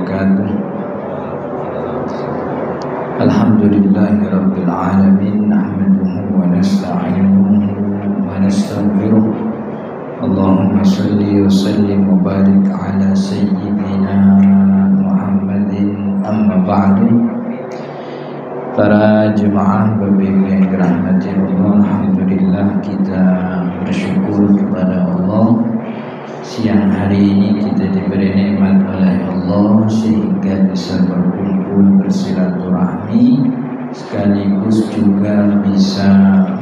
wabarakatuh. Alhamdulillahirabbil alamin, nahmaduhu wa nasta'inuhu wa nastaghfiruh. Allahumma shalli wa sallim wa barik ala sayyidina Muhammadin, amma ba'du. Para jemaah Bapak-Ibu yang dirahmati Allah, alhamdulillah kita bersyukur kepada Allah. Siang hari ini kita diberi nikmat oleh Allah sehingga bisa berkumpul bersilaturahmi, sekaligus juga bisa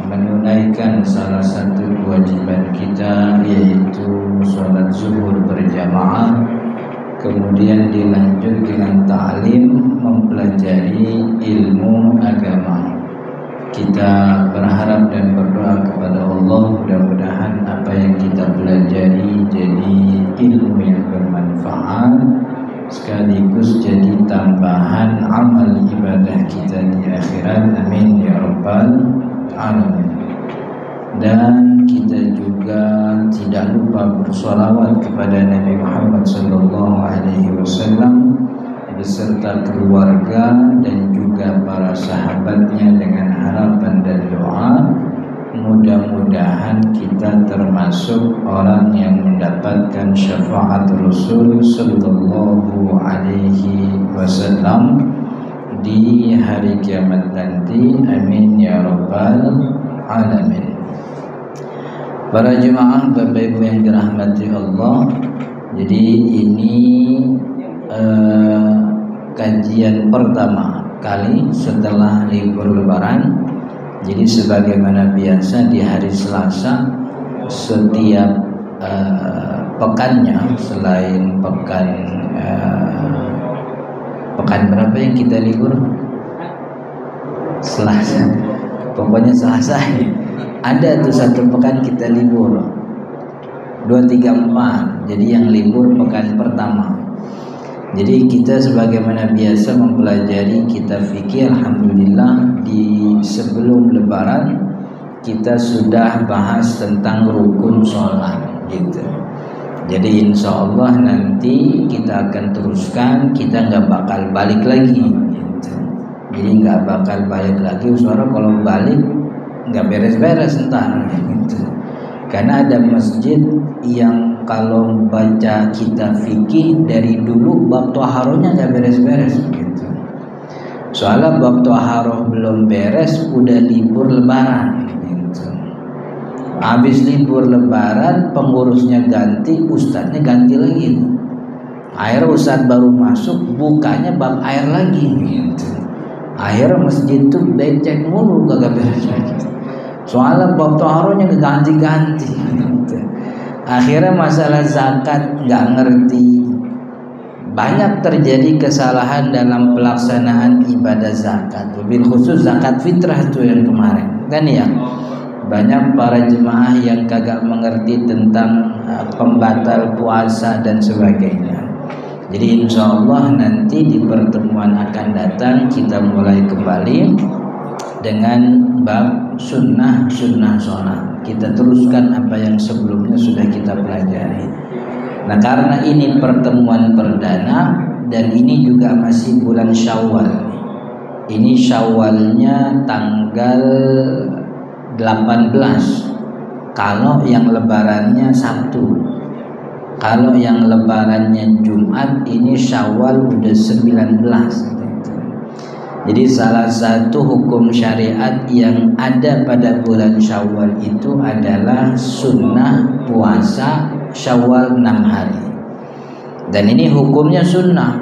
menunaikan salah satu kewajiban kita, yaitu sholat zuhur berjamaah, kemudian dilanjut dengan ta'lim, mempelajari ilmu agama. Kita berharap dan berdoa kepada Allah, mudah-mudahan apa yang kita pelajari jadi ilmu yang bermanfaat, sekaligus jadi tambahan amal ibadah kita di akhirat. Amin ya rabbal alamin. Dan kita juga tidak lupa bersolawat kepada Nabi Muhammad SAW beserta keluarga dan juga para sahabatnya, dengan harapan dan doa mudah-mudahan kita termasuk orang yang mendapatkan syafaat Rasul Sallallahu Alaihi Wasallam di hari kiamat nanti. Amin ya rabbal alamin. Para jemaah Bapak Ibu yang dirahmati Allah, jadi ini kajian pertama kali setelah libur lebaran. Jadi sebagaimana biasa di hari Selasa setiap pekannya, selain pekan berapa yang kita libur? Selasa. Pokoknya Selasa ada tuh satu pekan kita libur, 2, 3, 4. Jadi yang libur pekan pertama. Jadi kita sebagaimana biasa mempelajari kitab fikih. Alhamdulillah di sebelum lebaran kita sudah bahas tentang rukun sholat gitu. Jadi insya Allah nanti kita akan teruskan, kita nggak bakal balik lagi gitu. Jadi nggak bakal balik lagi, suara kalau balik nggak beres-beres entar gitu. Karena ada masjid yang kalau baca kitab fikih dari dulu bab toharohnya nggak beres-beres gitu. Soalnya bab toharoh belum beres udah libur lebaran gitu. Habis libur lebaran pengurusnya ganti, ustadznya ganti lagi. Akhirnya ustadz baru masuk, bukanya bab air lagi gitu. Akhirnya masjid tuh becek mulu, kagak beres-beres. Soalnya bab toharohnya ganti-ganti. Akhirnya masalah zakat nggak ngerti. Banyak terjadi kesalahan dalam pelaksanaan ibadah zakat. Bil khusus zakat fitrah itu yang kemarin. Dan ya, banyak para jemaah yang kagak mengerti tentang pembatal puasa dan sebagainya. Jadi insya Allah nanti di pertemuan akan datang kita mulai kembali dengan bab sunnah sholat. Kita teruskan apa yang sebelumnya sudah kita pelajari. Nah, karena ini pertemuan perdana dan ini juga masih bulan Syawal. Ini Syawalnya tanggal 18. Kalau yang lebarannya Sabtu. Kalau yang lebarannya Jumat, ini Syawal udah 19. Jadi salah satu hukum syariat yang ada pada bulan Syawal itu adalah sunnah puasa Syawal 6 hari. Dan ini hukumnya sunnah.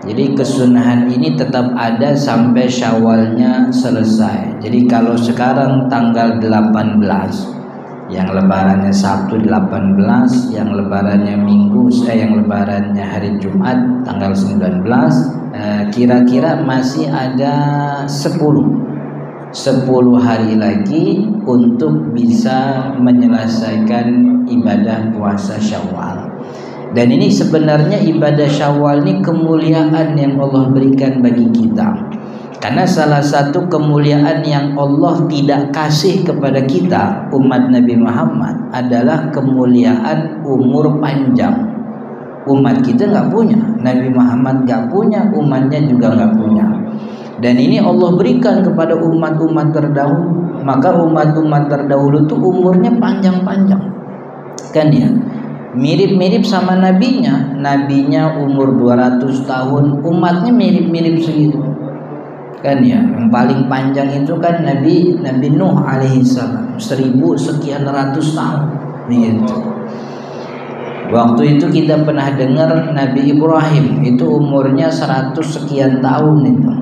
Jadi kesunahan ini tetap ada sampai Syawalnya selesai. Jadi kalau sekarang tanggal 18, yang lebarannya Sabtu 18, yang lebarannya Minggu, yang lebarannya hari Jumat tanggal 19, kira-kira masih ada 10 hari lagi untuk bisa menyelesaikan ibadah puasa Syawal. Dan ini sebenarnya ibadah Syawal ini kemuliaan yang Allah berikan bagi kita. Karena salah satu kemuliaan yang Allah tidak kasih kepada kita umat Nabi Muhammad adalah kemuliaan umur panjang. Umat kita nggak punya, Nabi Muhammad nggak punya, umatnya juga nggak punya. Dan ini Allah berikan kepada umat-umat terdahulu. Maka umat-umat terdahulu tuh umurnya panjang-panjang, kan ya? Mirip-mirip sama nabinya. Nabinya umur 200 tahun, umatnya mirip-mirip segitu, kan ya? Yang paling panjang itu kan Nabi Nuh alaihissalam, 1000 sekian ratus tahun begitu. Waktu itu kita pernah dengar Nabi Ibrahim itu umurnya 100 sekian tahun itu.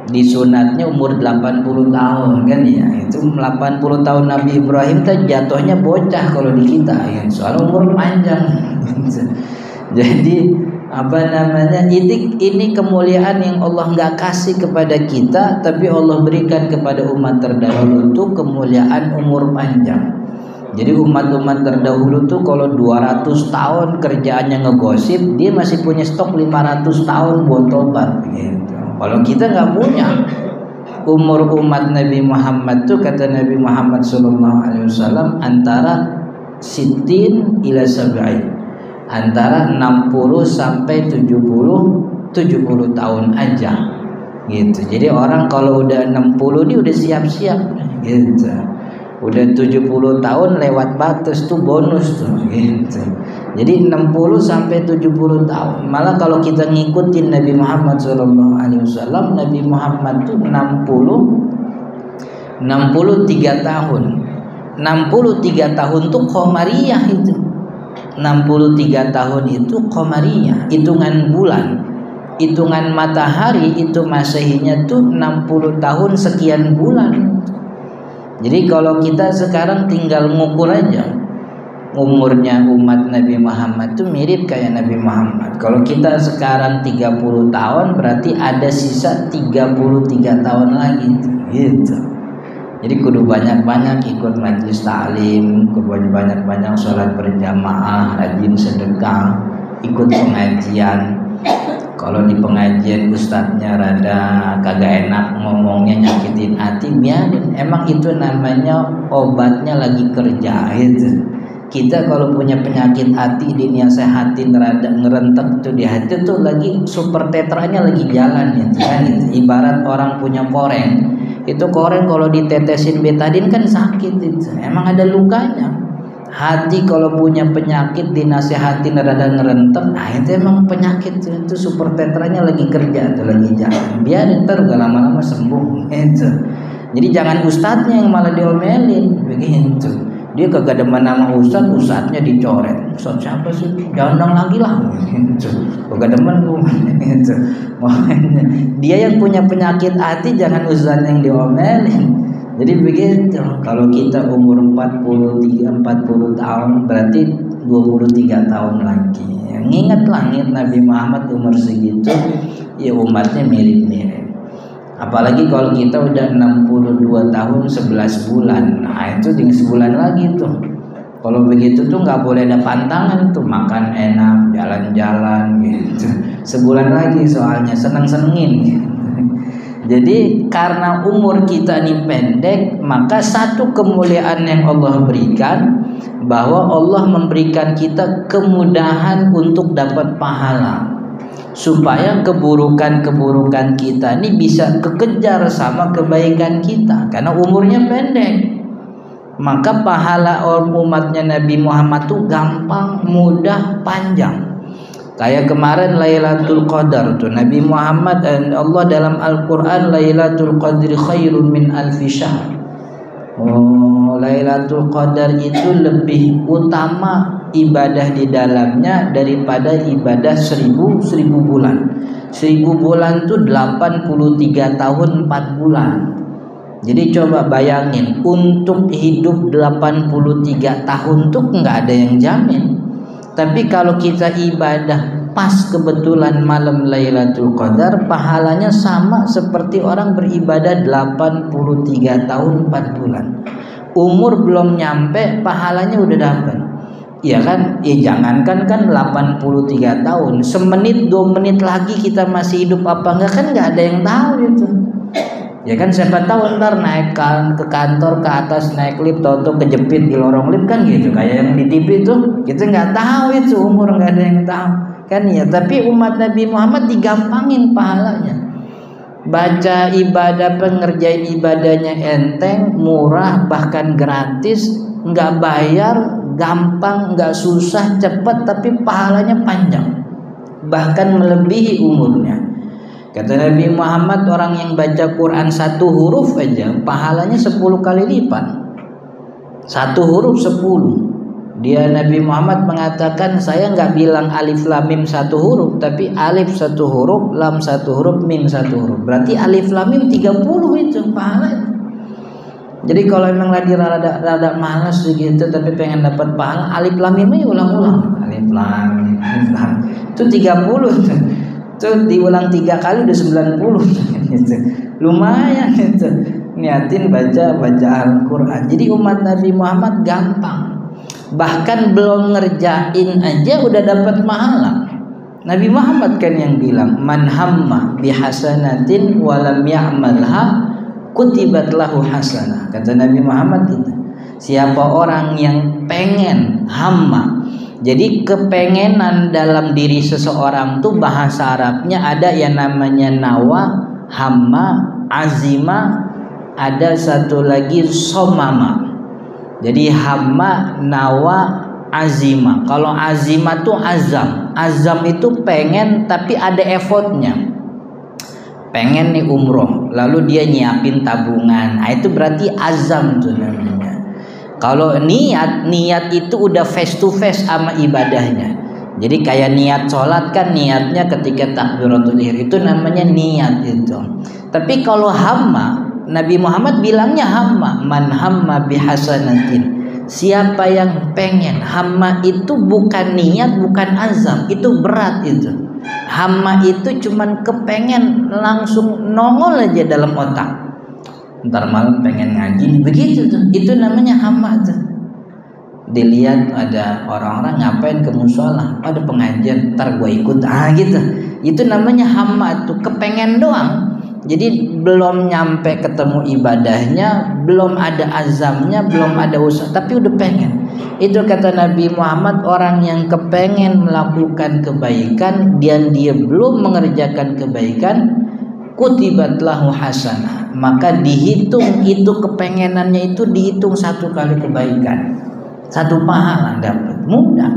Disunatnya umur 80 tahun, kan ya? Itu 80 tahun Nabi Ibrahim tuh jatuhnya bocah kalau di kita ya, soal umur panjang. Jadi apa namanya, ini kemuliaan yang Allah nggak kasih kepada kita, tapi Allah berikan kepada umat terdahulu itu kemuliaan umur panjang. Jadi umat-umat terdahulu tuh kalau 200 tahun kerjaannya ngegosip, dia masih punya stok 500 tahun buat tobat gitu. Kalau kita nggak punya. Umur umat Nabi Muhammad tuh kata Nabi Muhammad SAW antara sitin ila sab'in, antara 60 sampai 70 tahun aja gitu. Jadi orang kalau udah 60 dia udah siap-siap gitu. Udah 70 tahun lewat batas tuh bonus tuh gitu. Jadi 60 sampai 70 tahun. Malah kalau kita ngikutin Nabi Muhammad SAW, Nabi Muhammad tuh 63 tahun. 63 tahun tuh Qamariyah itu. 63 tahun itu Qamariyah, hitungan bulan. Hitungan matahari itu Masehinya tuh 60 tahun sekian bulan. Jadi kalau kita sekarang tinggal ngukur aja umurnya umat Nabi Muhammad itu mirip kayak Nabi Muhammad. Kalau kita sekarang 30 tahun berarti ada sisa 33 tahun lagi gitu. Jadi kudu banyak-banyak ikut majelis taklim, kudu banyak-banyak sholat berjamaah, rajin sedekah, ikut pengajian. Kalau di pengajian ustadznya rada kagak enak ngomongnya, nyakitin hati, biarin. Emang itu namanya obatnya lagi kerja gitu. Kita kalau punya penyakit hati dinasehatin rada ngerentek tuh di hati tuh lagi super tetranya lagi jalan gitu kan gitu. Ibarat orang punya koreng. Itu koreng kalau ditetesin betadin kan sakit itu. Emang ada lukanya. Hati kalau punya penyakit dinasehatin rada ngerentek, nah itu emang penyakit itu super tetranya lagi kerja atau lagi jalan. Biar ntar gak lama-lama sembuh gitu. Jadi jangan ustadznya yang malah diomelin begitu. Dia kagak demen nama ustadznya dicoret. Ustadz siapa sih? Jangan lagi lah gitu. Kagak demen lu gitu. Dia yang punya penyakit hati jangan ustadznya yang diomelin. Jadi begitu, kalau kita umur 40 tahun berarti 23 tahun lagi. Ingat langit Nabi Muhammad umur segitu, ya umatnya mirip-mirip. Apalagi kalau kita udah 62 tahun 11 bulan, nah itu tinggal sebulan lagi tuh. Kalau begitu tuh nggak boleh ada pantangan tuh, makan enak, jalan-jalan gitu. Sebulan lagi soalnya seneng-senengin gitu. Jadi karena umur kita ini pendek, maka satu kemuliaan yang Allah berikan, bahwa Allah memberikan kita kemudahan untuk dapat pahala, supaya keburukan-keburukan kita ini bisa kekejar sama kebaikan kita. Karena umurnya pendek, maka pahala umatnya Nabi Muhammad itu gampang, mudah, panjang. Kayak kemarin Lailatul Qadar tuh Nabi Muhammad dan Allah dalam Al-Quran, Lailatul Qadri khairun min alfi syahr. Oh, Lailatul Qadar itu lebih utama ibadah di dalamnya daripada ibadah 1000 bulan. 1000 bulan tuh 83 tahun 4 bulan. Jadi coba bayangin, untuk hidup 83 tahun tuh nggak ada yang jamin. Tapi kalau kita ibadah pas kebetulan malam Lailatul Qadar, pahalanya sama seperti orang beribadah 83 tahun 4 bulan. Umur belum nyampe, pahalanya udah dapat. Ya kan? Ya jangankan kan 83 tahun, semenit 2 menit lagi kita masih hidup apa enggak kan nggak ada yang tahu itu. Ya kan, siapa tahu ntar naik ke kantor ke atas naik lift atau kejepit di lorong lift kan gitu, kayak yang di TV itu kita nggak tahu itu umur, nggak ada yang tahu. kan ya. Tapi umat Nabi Muhammad digampangin pahalanya. Baca ibadah, pengerjain ibadahnya enteng, murah, bahkan gratis, nggak bayar, gampang, nggak susah, cepat, tapi pahalanya panjang, bahkan melebihi umurnya. Kata Nabi Muhammad, orang yang baca Quran 1 huruf aja pahalanya 10 kali lipat. 1 huruf 10. Dia Nabi Muhammad mengatakan, saya nggak bilang alif lam mim 1 huruf, tapi alif 1 huruf, lam 1 huruf, mim 1 huruf. Berarti alif lam mim 30 itu pahalanya. Jadi kalau memang lagi rada malas begitu tapi pengen dapat pahala, alif lam mim ulang-ulang. Alif lam mim, alif lam. Itu 30 tuh. Itu diulang 3 kali udah 90 gitu. Lumayan itu. Niatin baca Al-Qur'an. Jadi umat Nabi Muhammad gampang. Bahkan belum ngerjain aja udah dapat pahala. Nabi Muhammad kan yang bilang, man hamma bihasanatin walam ya'malha kutibat lahu hasanah. Kata Nabi Muhammad gitu. Siapa orang yang pengen hamma. Jadi kepengenan dalam diri seseorang tuh bahasa Arabnya ada yang namanya nawa, hamma, azima, ada satu lagi somama. Jadi hamma, nawa, azima. Kalau azima tuh azam. Azam itu pengen tapi ada effortnya. Pengen nih umroh, lalu dia nyiapin tabungan. Nah, itu berarti azam tuh namanya. Kalau niat itu udah face to face sama ibadahnya. Jadi kayak niat sholat kan niatnya ketika takbiratul ihram, itu namanya niat itu. Tapi kalau hamma, Nabi Muhammad bilangnya hamma, man hamma bihasanatin. Siapa yang pengen, hamma itu bukan niat, bukan azam, itu berat itu. Hamma itu cuman kepengen langsung nongol aja dalam otak. Ntar malam pengen ngaji, begitu tuh. Itu namanya hamma tuh. Dilihat ada orang-orang ngapain ke musola, ada pengajian, ntar gue ikut, gitu. Itu namanya hamma tuh, kepengen doang. Jadi belum nyampe ketemu ibadahnya, belum ada azamnya, belum ada usaha, tapi udah pengen. Itu kata Nabi Muhammad, orang yang kepengen melakukan kebaikan dan dia belum mengerjakan kebaikan, kutibat lahu hasanah, maka dihitung itu kepengenannya itu dihitung 1 kali kebaikan, 1 pahala dapat, mudah.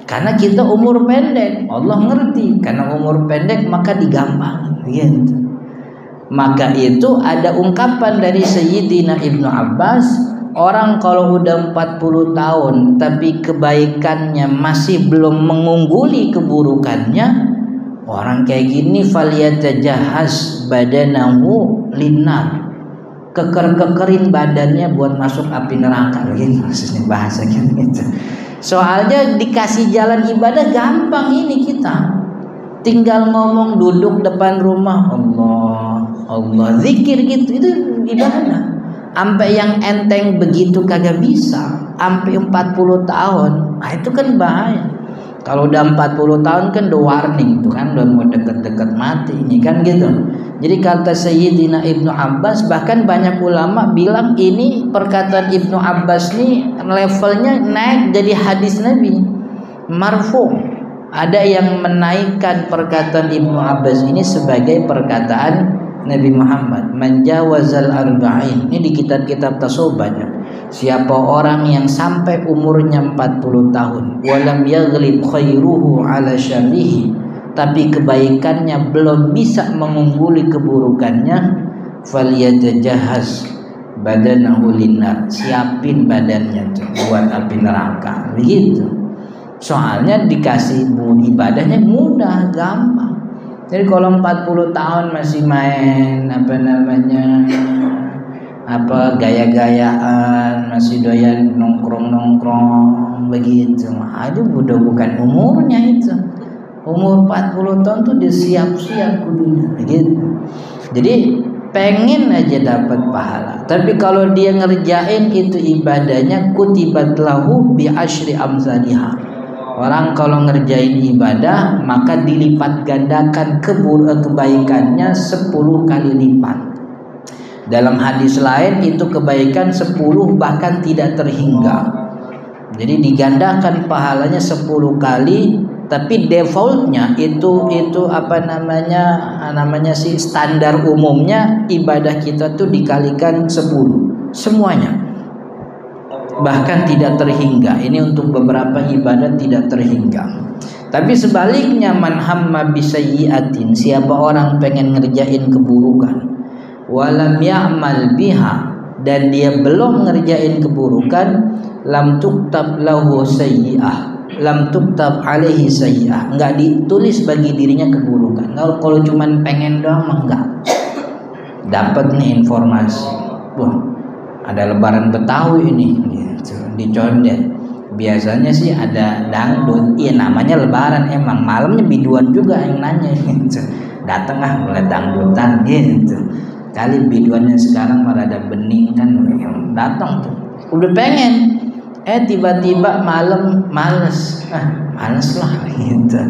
Karena kita umur pendek, Allah ngerti, karena umur pendek maka digampang gitu. Maka itu ada ungkapan dari Sayyidina Ibnu Abbas, orang kalau udah 40 tahun tapi kebaikannya masih belum mengungguli keburukannya, orang kayak gini falyatajahhaz badanahu linnar. Kekerin badannya buat masuk api neraka, gitu maksudnya bahasa gitu. Soalnya dikasih jalan ibadah gampang ini kita. Tinggal ngomong duduk depan rumah, Allah, zikir gitu, itu ibadah. Sampai yang enteng begitu kagak bisa, sampai 40 tahun, nah itu kan bahaya. Kalau udah 40 tahun kan udah warning tuh kan, udah mau deket-deket mati ini kan gitu. Jadi kata Sayyidina Ibnu Abbas, bahkan banyak ulama bilang ini perkataan Ibnu Abbas nih levelnya naik jadi hadis Nabi, marfu'. Ada yang menaikkan perkataan Ibnu Abbas ini sebagai perkataan Nabi Muhammad, menjawazal arba'in. Ini di kitab-kitab tasawuf banyak. Siapa orang yang sampai umurnya 40 tahun, walam yaghlib khairuhu ala syarrihi, tapi kebaikannya belum bisa mengungguli keburukannya, falyatajahhaz badanahu linnar, siapin badannya tuh buat api neraka. Begitu. Soalnya dikasih ibadahnya mudah, gampang. Jadi kalau 40 tahun masih main gaya-gayaan, masih doyan nongkrong begitu, aduh udah bukan umurnya itu. Umur 40 tahun tuh dia siap-siap kudunya begitu. Jadi pengen aja dapat pahala. Tapi kalau dia ngerjain itu ibadahnya, kutibat lahu bi asyri amsalihah. Orang kalau ngerjain ibadah maka dilipat gandakan kebaikannya 10 kali lipat. Dalam hadis lain itu kebaikan 10 bahkan tidak terhingga. Jadi digandakan pahalanya 10 kali tapi defaultnya itu apa namanya sih, standar umumnya ibadah kita tuh dikalikan 10 semuanya, bahkan tidak terhingga. Ini untuk beberapa ibadah tidak terhingga. Tapi sebaliknya, man hamma bisayyi'atin, siapa orang pengen ngerjain keburukan, walam ya'mal biha, dan dia belum ngerjain keburukan, lam tuktab lahu sayyi'ah, lam tuktab alaihi sayyi'ah, enggak ditulis bagi dirinya keburukan. Kalau cuman pengen doang mah enggak. Dapat nih informasi, wah ada lebaran Betawi ini gitu, di Condet. Biasanya sih ada dangdut, iya namanya lebaran emang, malamnya biduan juga yang nanya gitu. Dateng mulai dangdutan gitu. Kali biduannya sekarang malah ada bening kan, datang tuh udah pengen, tiba-tiba malam males, males lah gitu.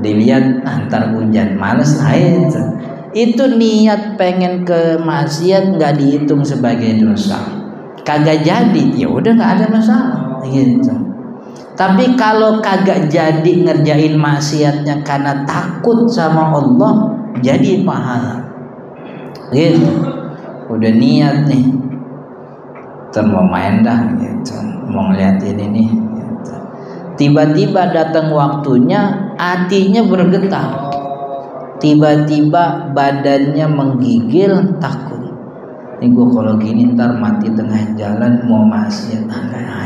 Dilihat ntar hujan, males lah itu. Itu niat pengen ke maksiat nggak dihitung sebagai dosa, kagak jadi ya udah nggak ada masalah gitu. Tapi kalau kagak jadi ngerjain maksiatnya karena takut sama Allah, jadi pahala gitu. Udah niat nih, mau main dah gitu, mau ngeliat ini nih gitu. Tiba-tiba datang waktunya, hatinya bergetar, tiba-tiba badannya menggigil, takut. Ini gue kalau gini ntar mati tengah jalan mau maksiat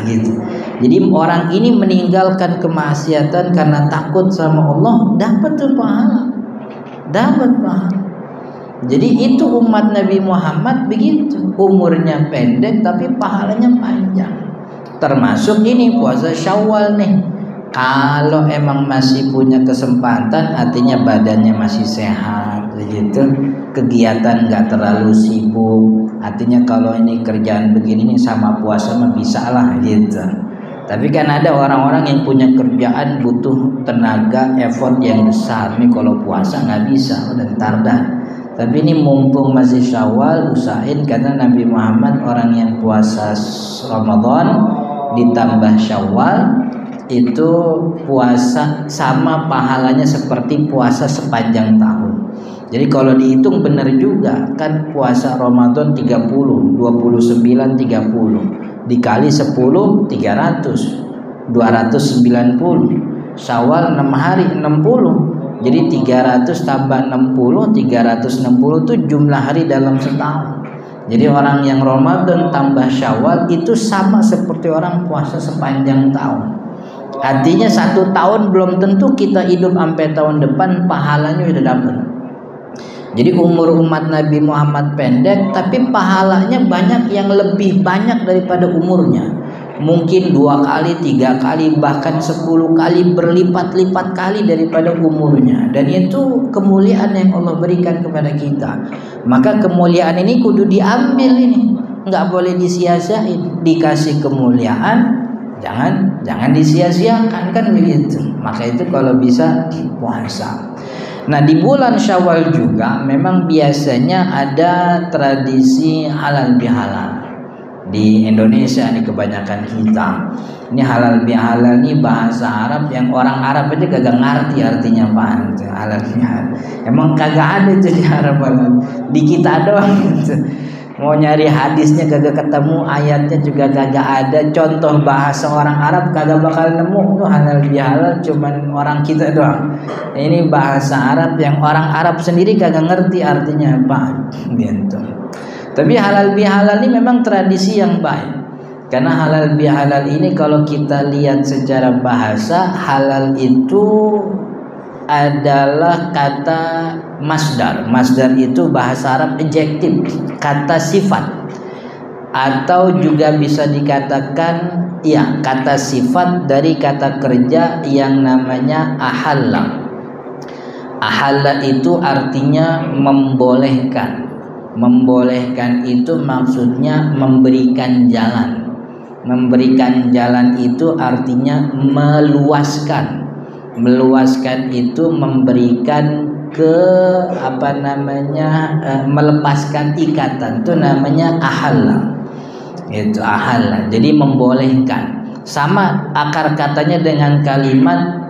gitu. Jadi orang ini meninggalkan kemaksiatan karena takut sama Allah, dapat tuh pahala, dapat pahala. Jadi itu umat Nabi Muhammad begitu, umurnya pendek tapi pahalanya panjang. Termasuk ini puasa Syawal nih. Kalau emang masih punya kesempatan, artinya badannya masih sehat begitu, kegiatan nggak terlalu sibuk, artinya kalau ini kerjaan begini nih sama puasa mah bisa lah gitu. Tapi kan ada orang-orang yang punya kerjaan butuh tenaga, effort yang besar, nih kalau puasa nggak bisa, udah ntar dah. Tapi ini mumpung masih Syawal, usahain, karena Nabi Muhammad orang yang puasa Ramadan ditambah Syawal itu puasa sama pahalanya seperti puasa sepanjang tahun. Jadi kalau dihitung benar juga kan, puasa Ramadan 30, 29 30 dikali 10 300, 290. Syawal 6 hari 60. Jadi 300 tambah 60, 360 itu jumlah hari dalam setahun. Jadi orang yang Ramadan tambah Syawal itu sama seperti orang puasa sepanjang tahun. Artinya 1 tahun belum tentu kita hidup sampai tahun depan pahalanya udah dapat. Jadi umur umat Nabi Muhammad pendek, tapi pahalanya banyak, yang lebih banyak daripada umurnya. Mungkin 2 kali, 3 kali, bahkan 10 kali, berlipat-lipat kali daripada umurnya. Dan itu kemuliaan yang Allah berikan kepada kita. Maka kemuliaan ini kudu diambil ini, nggak boleh disia-siain. Dikasih kemuliaan, jangan disia-siakan kan begitu. Maka itu kalau bisa puasa. Nah di bulan Syawal juga memang biasanya ada tradisi halal bihalal. Di Indonesia ini kebanyakan kita, ini halal bihalal ini bahasa Arab yang orang Arab aja kagak ngerti artinya apaan itu halal bihalal. Emang kagak ada itu di Arab, di kita doang gitu. Mau nyari hadisnya kagak ketemu, ayatnya juga kagak ada, contoh bahasa orang Arab kagak bakal nemu tuh halal bihalal, cuman orang kita doang. Ini bahasa Arab yang orang Arab sendiri kagak ngerti artinya apa gitu. Tapi halal bihalal ini memang tradisi yang baik, karena halal bihalal ini kalau kita lihat secara bahasa, halal itu adalah kata masdar. Masdar itu bahasa Arab adjektif, kata sifat, atau juga bisa dikatakan ya kata sifat dari kata kerja yang namanya ahalla. Ahalla itu artinya membolehkan. Membolehkan itu maksudnya memberikan jalan. Memberikan jalan itu artinya meluaskan. Meluaskan itu memberikan melepaskan ikatan, itu namanya ahalla. Itu ahalla. Jadi membolehkan. Sama akar katanya dengan kalimat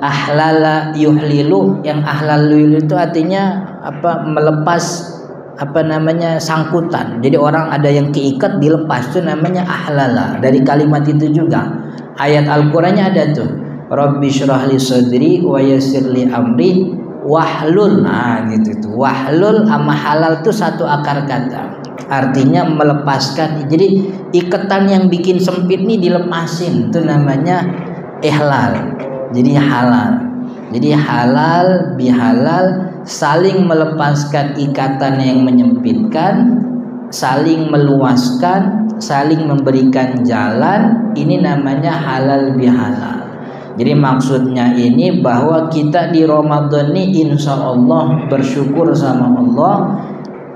ahlala yuhlilu, yang ahlal yuhlilu itu artinya apa, melepas apa namanya sangkutan. Jadi orang ada yang keikat dilepas, itu namanya ahlala. Dari kalimat itu juga ayat Al-Qur'annya ada tuh, Rabbi syrah li sadri wa yassir li amri wahlul. Nah gitu tuh, wahlul sama halal itu satu akar kata, artinya melepaskan. Jadi ikatan yang bikin sempit nih dilepasin, itu namanya ihlal. Jadi halal. Jadi halal bihalal, saling melepaskan ikatan yang menyempitkan, saling meluaskan, saling memberikan jalan. Ini namanya halal bihalal. Jadi maksudnya ini bahwa kita di Ramadan ini insya Allah bersyukur sama Allah,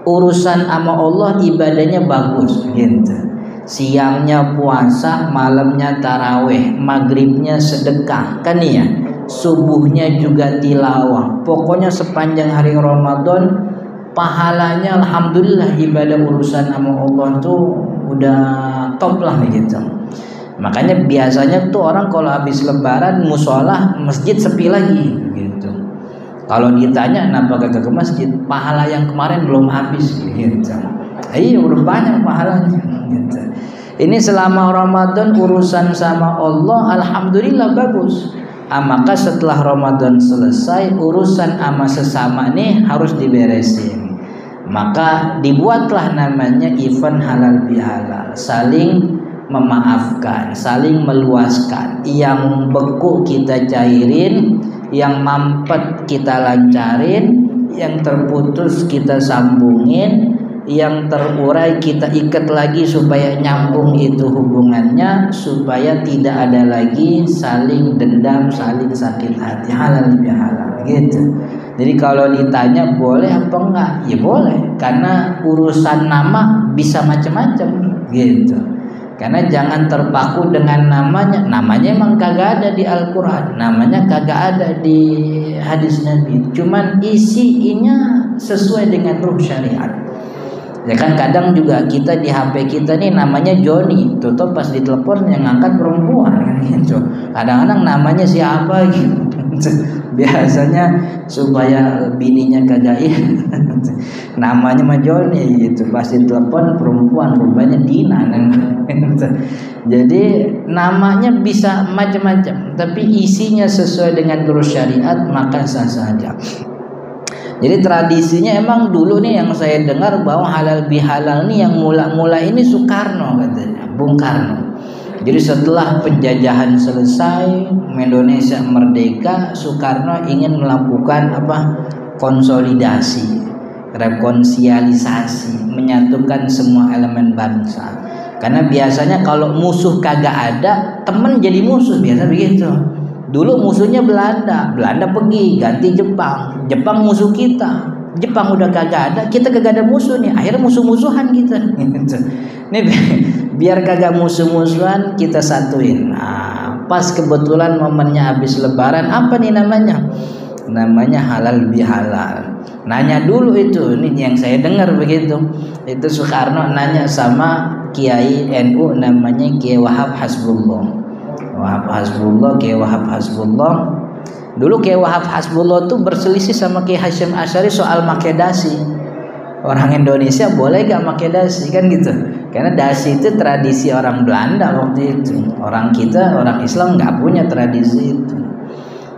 urusan sama Allah ibadahnya bagus gitu. Siangnya puasa, malamnya taraweh, maghribnya sedekah, kan ya, subuhnya juga tilawah. Pokoknya sepanjang hari Ramadan pahalanya alhamdulillah, ibadah urusan sama Allah tuh udah top lah gitu. Makanya biasanya tuh orang kalau habis lebaran musola masjid sepi lagi gitu. Kalau ditanya kenapa kagak ke masjid, pahala yang kemarin belum habis gitu. Iya udah banyak pahalanya gitu. Ini selama Ramadan urusan sama Allah alhamdulillah bagus. Maka setelah Ramadan selesai urusan sama sesama nih harus diberesin. Maka dibuatlah namanya event halal bihalal, saling memaafkan, saling meluaskan. Yang beku kita cairin, yang mampet kita lancarin, yang terputus kita sambungin, yang terurai kita ikat lagi supaya nyambung itu hubungannya, supaya tidak ada lagi saling dendam, saling sakit hati. Halal bihalal gitu. Jadi kalau ditanya boleh apa enggak, ya boleh, karena urusan nama bisa macam-macam gitu. Karena jangan terpaku dengan namanya. Namanya emang kagak ada di Al-Quran, namanya kagak ada di hadis Nabi, cuman isinya sesuai dengan ruh syariat. Ya kan kadang juga kita di HP kita nih namanya Joni, tutup pas ditelepon yang ngangkat perempuan kan gitu. Kadang-kadang namanya siapa gitu. Biasanya supaya bininya kagak namanya mah Joni gitu, pas ditelepon perempuan, rupanya Dina kan. Jadi namanya bisa macam-macam, tapi isinya sesuai dengan ruh syariat maka sah saja. Jadi tradisinya emang dulu nih yang saya dengar bahwa halal bihalal nih yang mula-mula ini Soekarno katanya, Bung Karno. Jadi setelah penjajahan selesai, Indonesia merdeka, Soekarno ingin melakukan apa? Konsolidasi, rekonsiliasi, menyatukan semua elemen bangsa. Karena biasanya kalau musuh kagak ada, temen jadi musuh, biasa begitu. Dulu musuhnya Belanda, Belanda pergi ganti Jepang, Jepang musuh kita, Jepang udah kagak ada, kita kagak ada musuh nih, akhirnya musuh-musuhan kita. Nih biar kagak musuh-musuhan kita satuin. Nah, pas kebetulan momennya habis Lebaran, apa nih namanya? Namanya halal bihalal. Nanya dulu itu, ini yang saya dengar begitu. Itu Soekarno nanya sama Kiai NU namanya Kiai Wahab Hasbullah. Wahab Hasbullah, Kiai Wahab Hasbullah. Dulu Kiai Wahab Hasbullah tuh berselisih sama Kiai Hasyim Asy'ari soal make dasi. Orang Indonesia boleh gak make dasi kan gitu? Karena dasi itu tradisi orang Belanda waktu itu. Orang kita, orang Islam gak punya tradisi itu.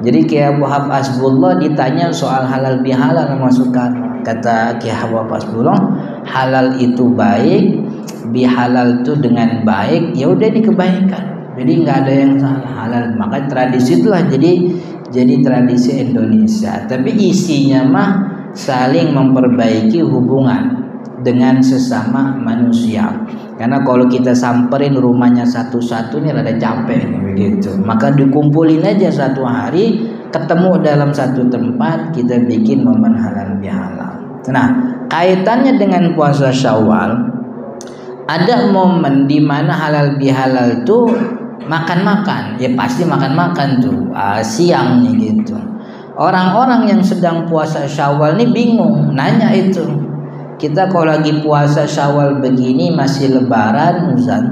Jadi Kiai Wahab Hasbullah ditanya soal halal bihalal sama Soekarno. Kata Kiai Wahab Hasbullah, halal itu baik, bihalal itu dengan baik, ya udah ini kebaikan. Jadi nggak ada yang salah, halal. Maka tradisi itulah jadi tradisi Indonesia. Tapi isinya mah saling memperbaiki hubungan dengan sesama manusia. Karena kalau kita samperin rumahnya satu-satu nih rada capek nih, begitu. Maka dikumpulin aja satu hari, ketemu dalam satu tempat, kita bikin momen halal bihalal. Nah, kaitannya dengan puasa Syawal, ada momen di mana halal bihalal tuh makan-makan, ya pasti makan-makan tuh siang nih gitu. Orang-orang yang sedang puasa Syawal nih bingung, nanya itu. Kita kalau lagi puasa Syawal begini masih Lebaran, Ustaz,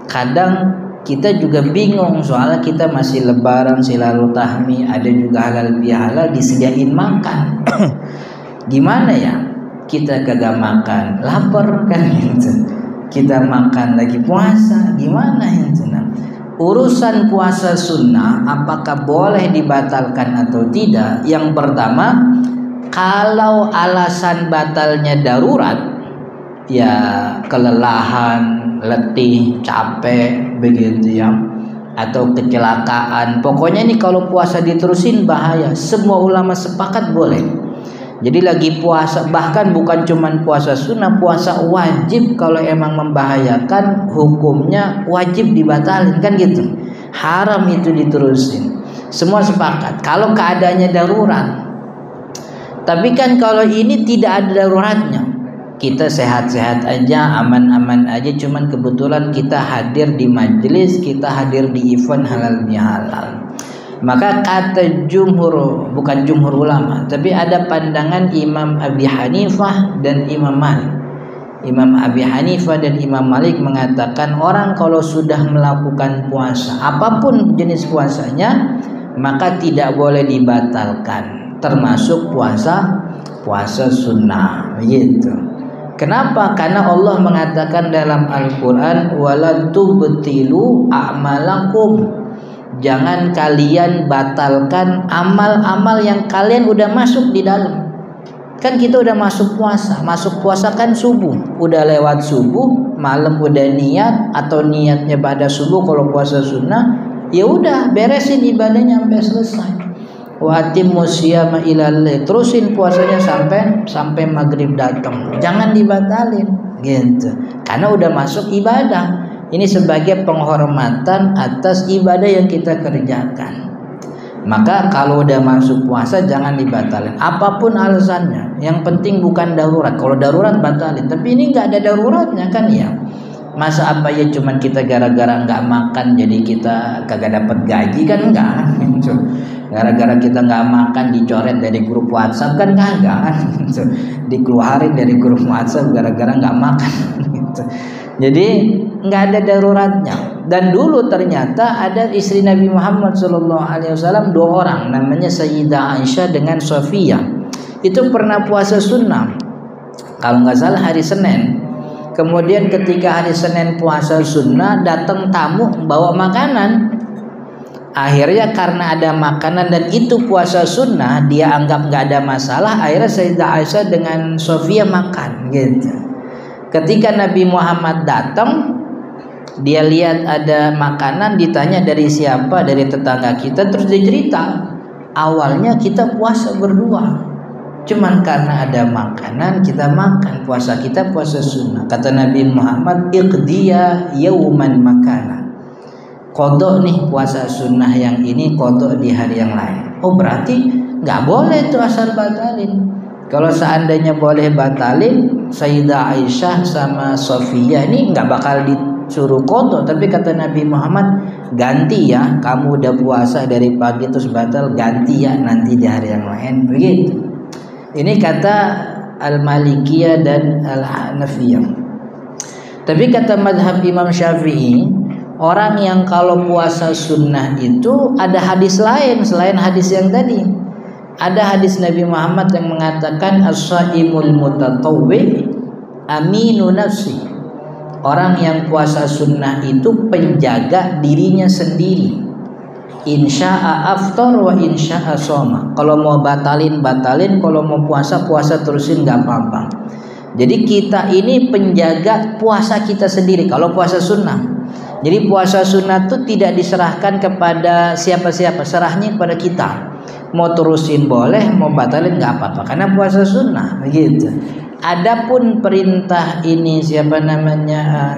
kadang kita juga bingung soalnya kita masih lebaran silaturahmi, ada juga halal bihalal disediain makan. Gimana ya? Kita kagak makan, lapar kan gitu. Kita makan lagi puasa, gimana itu? Nah, urusan puasa sunnah apakah boleh dibatalkan atau tidak? Yang pertama, kalau alasan batalnya darurat, ya kelelahan, letih, capek begitu ya, atau kecelakaan. Pokoknya nih kalau puasa diterusin bahaya. Semua ulama sepakat boleh. Jadi lagi puasa, bahkan bukan cuman puasa sunnah, puasa wajib kalau emang membahayakan hukumnya wajib dibatalin kan gitu. Haram itu diterusin. Semua sepakat. Kalau keadaannya darurat. Tapi kan kalau ini tidak ada daruratnya. Kita sehat-sehat aja, aman-aman aja, cuman kebetulan kita hadir di majelis, kita hadir di event halal bihalal. Maka kata jumhur, bukan jumhur ulama, tapi ada pandangan Imam Abi Hanifah dan Imam Malik. Imam Abi Hanifah dan Imam Malik mengatakan orang kalau sudah melakukan puasa, apapun jenis puasanya, maka tidak boleh dibatalkan, termasuk puasa sunnah gitu. Kenapa? Karena Allah mengatakan dalam Al-Quran, wala tubtilu a'malakum, jangan kalian batalkan amal-amal yang kalian udah masuk di dalam. Kan kita udah masuk puasa. Masuk puasa kan subuh. Udah lewat subuh, malam udah niat atau niatnya pada subuh kalau puasa sunnah, ya udah beresin ibadahnya sampai selesai. Wa atimmus syiyama ilal lail, terusin puasanya sampai maghrib datang. Jangan dibatalin gitu. Karena udah masuk ibadah. Ini sebagai penghormatan atas ibadah yang kita kerjakan. Maka kalau udah masuk puasa jangan dibatalin. Apapun alasannya. Yang penting bukan darurat. Kalau darurat batalin. Tapi ini nggak ada daruratnya kan ya. Masa apa ya cuman kita gara-gara nggak makan jadi kita kagak dapat gaji kan enggak. Gara-gara kita nggak makan dicoret dari grup WhatsApp kan kagak. Dikeluarin dari grup WhatsApp gara-gara nggak makan. Jadi nggak ada daruratnya. Dan dulu ternyata ada istri Nabi Muhammad SAW 2 orang, namanya Sayyidah Aisyah dengan Sofia. Itu pernah puasa sunnah, kalau nggak salah hari Senin. Kemudian ketika hari Senin puasa sunnah, datang tamu bawa makanan. Akhirnya karena ada makanan dan itu puasa sunnah, dia anggap nggak ada masalah. Akhirnya Sayyidah Aisyah dengan Sofia makan gitu. Ketika Nabi Muhammad datang, dia lihat ada makanan, ditanya dari siapa, dari tetangga kita, terus dia cerita, awalnya kita puasa berdua, cuman karena ada makanan kita makan, puasa kita puasa sunnah. Kata Nabi Muhammad, iqdiya yauman makana, kodok nih puasa sunnah yang ini, kodok di hari yang lain. Oh berarti nggak boleh tuh asal batalin. Kalau seandainya boleh batalin, Sayyidah Aisyah sama Sofia ini nggak bakal disuruh kodok. Tapi kata Nabi Muhammad, ganti ya, kamu udah puasa dari pagi terus batal, ganti ya nanti di hari yang lain. Begitu. Ini kata Al-Malikiyah dan Al-Hanafiyah. Tapi kata madhab Imam Syafi'i, orang yang kalau puasa sunnah itu ada hadis lain selain hadis yang tadi. Ada hadis Nabi Muhammad yang mengatakan as-shaimul mutatawwi aminu nafsi. Orang yang puasa sunnah itu penjaga dirinya sendiri. Insya'a aftar wa insya'a soma. Kalau mau batalin, kalau mau puasa terusin gak apa-apa. Jadi kita ini penjaga puasa kita sendiri kalau puasa sunnah. Jadi puasa sunnah itu tidak diserahkan kepada siapa-siapa, serahnya kepada kita. Mau terusin boleh, mau batalin nggak apa-apa karena puasa sunnah begitu. Adapun perintah ini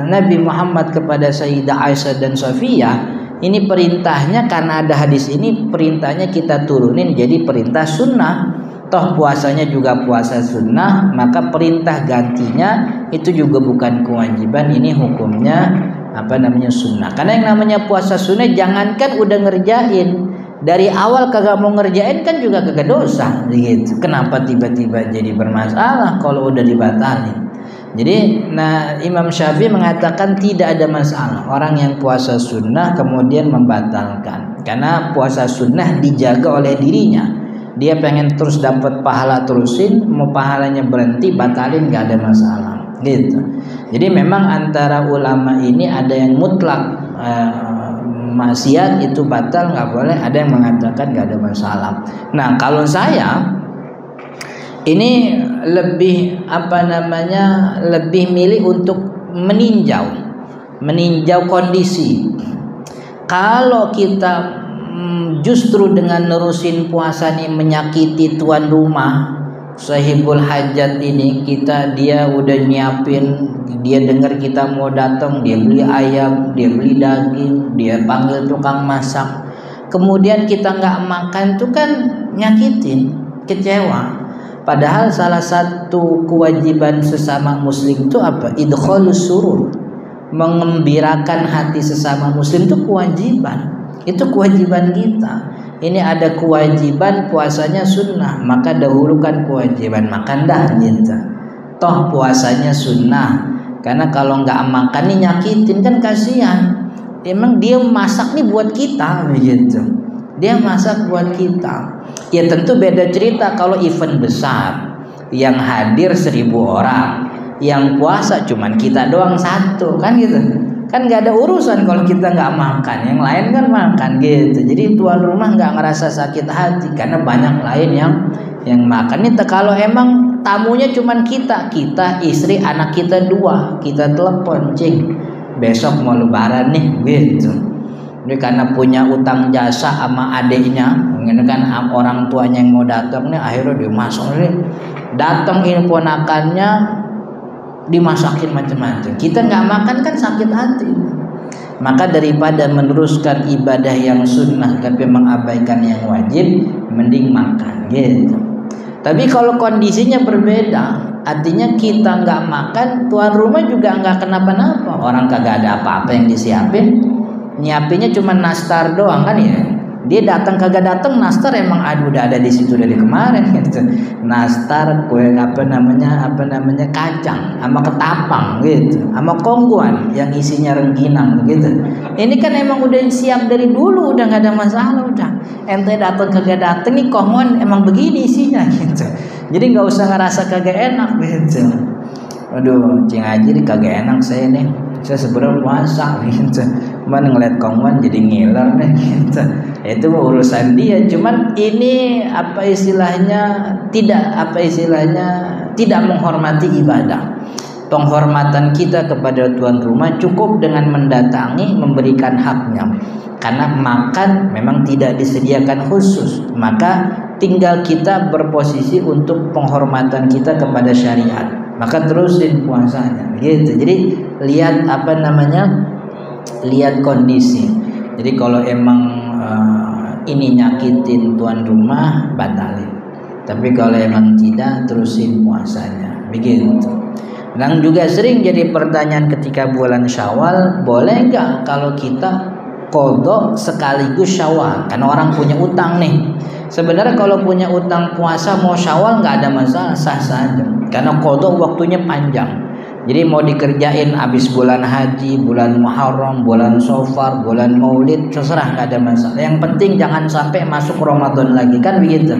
Nabi Muhammad kepada Sayyidah Aisyah dan Sofia, ini perintahnya karena ada hadis ini, perintahnya kita turunin jadi perintah sunnah. Toh puasanya juga puasa sunnah, maka perintah gantinya itu juga bukan kewajiban, ini hukumnya sunnah. Karena yang namanya puasa sunnah, jangankan udah ngerjain, dari awal kagak mau ngerjain kan juga kagak dosa gitu. Kenapa tiba-tiba jadi bermasalah kalau udah dibatalin? Jadi Imam Syafi'i mengatakan tidak ada masalah orang yang puasa sunnah kemudian membatalkan, karena puasa sunnah dijaga oleh dirinya. Dia pengen terus dapat pahala, terusin, mau pahalanya berhenti batalin nggak ada masalah gitu. Jadi memang antara ulama ini ada yang mutlak maksiat itu batal nggak boleh, ada yang mengatakan nggak ada masalah. Nah kalau saya ini lebih lebih milih untuk meninjau kondisi. Kalau kita justru dengan nerusin puasa nih menyakiti tuan rumah, sahibul hajat ini, dia udah nyiapin, dia dengar kita mau datang, dia beli ayam, dia beli daging, dia panggil tukang masak, kemudian kita nggak makan, tuh kan nyakitin, kecewa. Padahal salah satu kewajiban sesama muslim itu apa? Idkhalus surur, mengembirakan hati sesama muslim itu kewajiban. Itu kewajiban kita. Ini ada kewajiban puasanya sunnah, maka dahulukan kewajiban makan dah gitu. Toh puasanya sunnah, karena kalau nggak makan nih nyakitin kan kasihan. Emang dia masak nih buat kita begitu. Dia masak buat kita. Ya tentu beda cerita kalau event besar yang hadir 1000 orang, yang puasa cuman kita doang satu kan gitu. Kan nggak ada urusan kalau kita nggak makan, yang lain kan makan gitu. Jadi tuan rumah nggak ngerasa sakit hati karena banyak lain yang makan. Ini kalau emang tamunya cuman kita istri anak kita 2, kita telepon, cing besok mau lebaran nih gitu. Ini karena punya utang jasa sama adiknya, ini kan orang tuanya yang mau datang nih, akhirnya dia masuk nih, datang ini ponakannya dimasakin macam-macam, kita nggak makan kan sakit hati. Maka daripada meneruskan ibadah yang sunnah tapi mengabaikan yang wajib, mending makan gitu. Tapi kalau kondisinya berbeda, artinya kita nggak makan, tuan rumah juga nggak kenapa-napa, orang kagak ada apa-apa yang disiapin, nyiapinnya cuma nastar doang kan ya. Dia datang kagak datang, nastar emang udah ada di situ dari kemarin gitu. Nastar, kue apa namanya kacang sama ketapang gitu, sama kongguan yang isinya rengginang gitu. Ini kan emang udah siap dari dulu, udah nggak ada masalah udah. Ente datang kagak datang nih kongguan emang begini isinya gitu. Jadi nggak usah ngerasa kagak enak gitu. Aduh, cing aja nih kagak enak saya nih. Saya sebenarnya puasa gitu. Cuman ngeliat kongguan jadi ngiler nih gitu. Itu urusan dia. Cuman ini tidak menghormati ibadah. Penghormatan kita kepada tuan rumah cukup dengan mendatangi, memberikan haknya. Karena makan memang tidak disediakan khusus, maka tinggal kita berposisi untuk penghormatan kita kepada syariat. Maka terusin puasanya gitu. Jadi lihat lihat kondisi. Jadi kalau emang ini nyakitin tuan rumah, batalin. Tapi kalau emang tidak, terusin puasanya begitu. Dan juga sering jadi pertanyaan ketika bulan Syawal, boleh nggak kalau kita qadha sekaligus Syawal? Karena orang punya utang nih. Sebenarnya kalau punya utang puasa mau Syawal nggak ada masalah, sah saja. Karena qadha waktunya panjang. Jadi mau dikerjain habis bulan haji, bulan Muharram, bulan Safar, bulan Maulid, terserah, nggak ada masalah. Yang penting jangan sampai masuk Ramadan lagi kan begitu.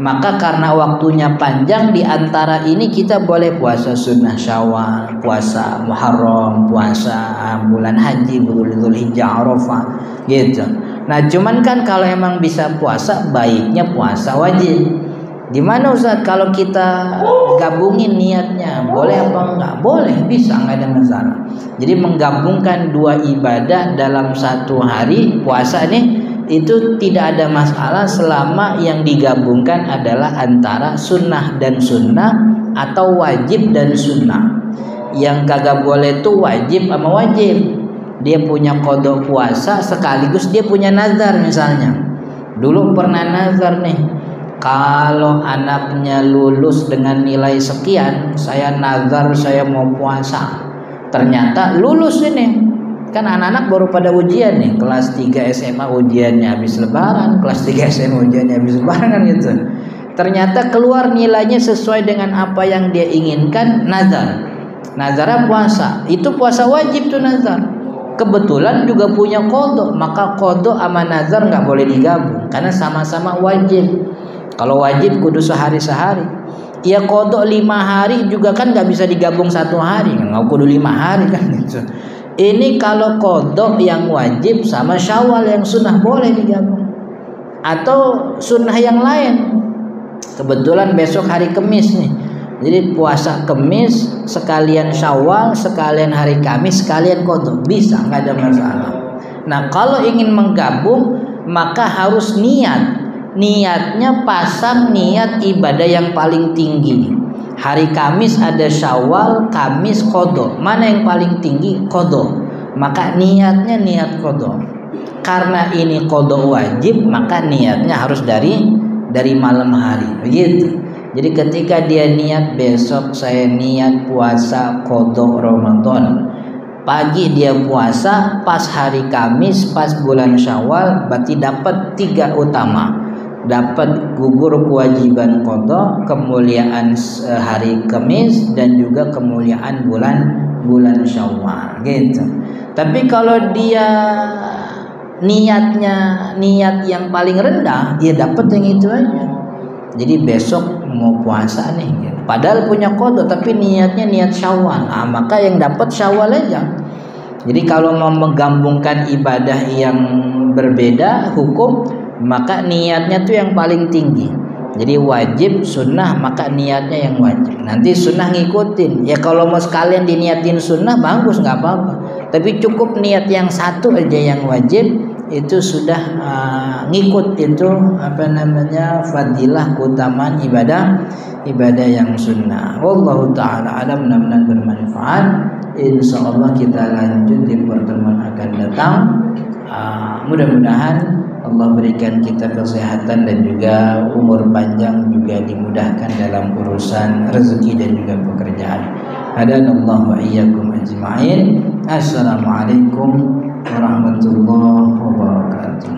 Maka karena waktunya panjang, di antara ini kita boleh puasa sunnah Syawal, puasa Muharram, puasa bulan haji, Dzulhijjah, Arafah gitu. Nah cuman kan kalau emang bisa puasa, baiknya puasa wajib. Gimana Ustaz kalau kita gabungin niatnya, boleh apa enggak? Boleh, bisa, enggak ada masalah. Jadi menggabungkan 2 ibadah dalam satu hari puasa nih, itu tidak ada masalah selama yang digabungkan adalah antara sunnah dan sunnah atau wajib dan sunnah. Yang kagak boleh tuh wajib sama wajib. Dia punya qadha puasa sekaligus dia punya nazar misalnya. Dulu pernah nazar nih, kalau anaknya lulus dengan nilai sekian, saya nazar saya mau puasa. Ternyata lulus ini. Kan anak-anak baru pada ujian nih, kelas 3 SMA ujiannya habis lebaran, kelas 3 SMA ujiannya habis lebaran kan gitu. Ternyata keluar nilainya sesuai dengan apa yang dia inginkan, nazar. Nazar puasa, itu puasa wajib tuh nazar. Kebetulan juga punya qadha, maka qadha sama nazar nggak boleh digabung karena sama-sama wajib. Kalau wajib kudu sehari-sehari. Ya qadha 5 hari juga kan nggak bisa digabung 1 hari, nggak kudu 5 hari kan gitu. Ini kalau qadha yang wajib sama Syawal yang sunnah boleh digabung. Atau sunnah yang lain. Kebetulan besok hari Kamis nih. Jadi puasa Kamis sekalian Syawal, sekalian hari Kamis, sekalian qadha, bisa, nggak ada masalah. Nah, kalau ingin menggabung maka harus niat. Niatnya pasang niat ibadah yang paling tinggi. Hari Kamis ada Syawal, Kamis qadha. Mana yang paling tinggi? Qadha. Maka niatnya niat qadha. Karena ini qadha wajib, maka niatnya harus dari malam hari. Begitu. Jadi ketika dia niat besok saya niat puasa qadha Ramadan, pagi dia puasa pas hari Kamis pas bulan Syawal, berarti dapat 3 utama, dapat gugur kewajiban qadha, kemuliaan hari Kamis, dan juga kemuliaan bulan Syawal gitu. Tapi kalau dia niatnya niat yang paling rendah, dia dapat yang itu aja. Jadi besok mau puasa nih, padahal punya qadha tapi niatnya niat Syawal, maka yang dapat Syawal aja. Jadi kalau mau menggabungkan ibadah yang berbeda hukum, maka niatnya tuh yang paling tinggi. Jadi wajib sunnah, maka niatnya yang wajib. Nanti sunnah ngikutin. Ya kalau mau sekalian diniatin sunnah bagus, nggak apa-apa. Tapi cukup niat yang satu aja yang wajib, itu sudah ngikut itu fadilah keutamaan ibadah yang sunnah. Wallahu taala alam, mudah-mudahan bermanfaat. Insyaallah kita lanjut di pertemuan akan datang. Mudah-mudahan Allah berikan kita kesehatan dan juga umur panjang, juga dimudahkan dalam urusan rezeki dan juga pekerjaan. Hadanallahu wa iyyakum ajma'in. Assalamualaikum warahmatullahi wabarakatuh.